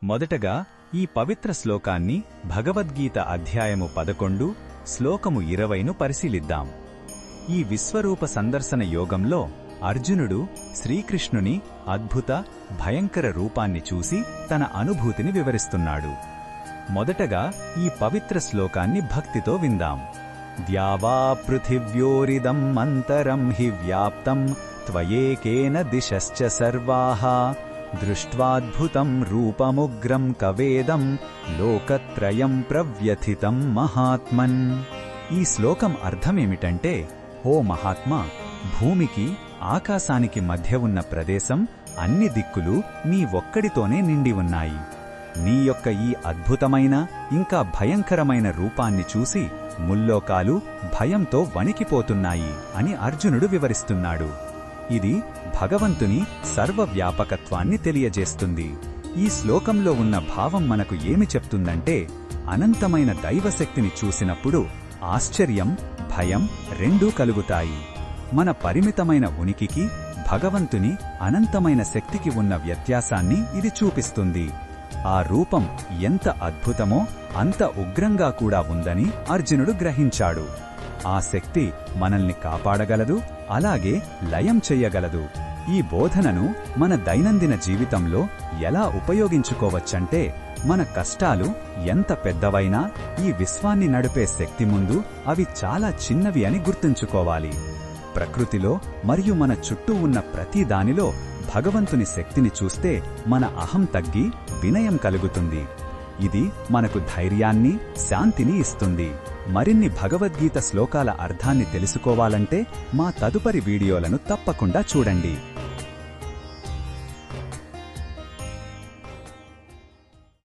మొదటగా ఈ పవిత్ర శ్లోకాన్ని భగవద్గీత అధ్యాయము 11 శ్లోకము 20ను పరిశీలిద్దాం. ఈ విశ్వరూప సందర్శన యోగంలో అర్జునుడు శ్రీకృష్ణుని అద్భుత భయంకర రూపాన్ని చూసి తన అనుభూతిని వివరిస్తున్నాడు. మొదటగా ఈ పవిత్ర శ్లోకాన్ని భక్తితో విందాం. ద్యావా పృథివ్యోరిదం అంతరం హి వ్యాప్తం త్వయేకేన దిశశ్చ సర్వాః దృష్ట్వాద్భుతం రూపముగ్రం కవేదం లోకత్రయం ప్రవ్యథితం మహాత్మన్. ఈ శ్లోకం అర్థమేమిటంటే, ఓ మహాత్మా, భూమికి ఆకాశానికి మధ్య ఉన్న ప్రదేశం అన్ని దిక్కులు నీ ఒక్కడితోనే నిండి ఉన్నాయి. నీ యొక్క ఈ అద్భుతమైన ఇంకా భయంకరమైన రూపాన్ని చూసి ముల్లోకాలు భయంతో వణికిపోతున్నాయి అని అర్జునుడు వివరిస్తున్నాడు. ఇది భగవంతుని సర్వవ్యాపకత్వాన్ని తెలియజేస్తుంది. ఈ శ్లోకంలో ఉన్న భావం మనకు ఏమి చెప్తుందంటే, అనంతమైన దైవశక్తిని చూసినప్పుడు ఆశ్చర్యం, భయం రెండూ కలుగుతాయి. మన పరిమితమైన ఉనికికి భగవంతుని అనంతమైన శక్తికి ఉన్న వ్యత్యాసాన్ని ఇది చూపిస్తుంది. ఆ రూపం ఎంత అద్భుతమో అంత ఉగ్రంగా కూడా ఉందని అర్జునుడు గ్రహించాడు. ఆ శక్తి మనల్ని కాపాడగలదు, అలాగే లయం చెయ్యగలదు. ఈ బోధనను మన దైనందిన జీవితంలో ఎలా ఉపయోగించుకోవచ్చంటే, మన కష్టాలు ఎంత పెద్దవైనా ఈ విశ్వాన్ని నడిపే శక్తి ముందు అవి చాలా చిన్నవి అని గుర్తుంచుకోవాలి. ప్రకృతిలో మరియు మన చుట్టూ ఉన్న ప్రతి దానిలో భగవంతుని శక్తిని చూస్తే మన అహం తగ్గి వినయం కలుగుతుంది. ఇది మనకు ధైర్యాన్ని, శాంతిని ఇస్తుంది. మరిన్ని భగవద్గీత శ్లోకాల అర్థాన్ని తెలుసుకోవాలంటే మా తదుపరి వీడియోలను తప్పకుండా చూడండి.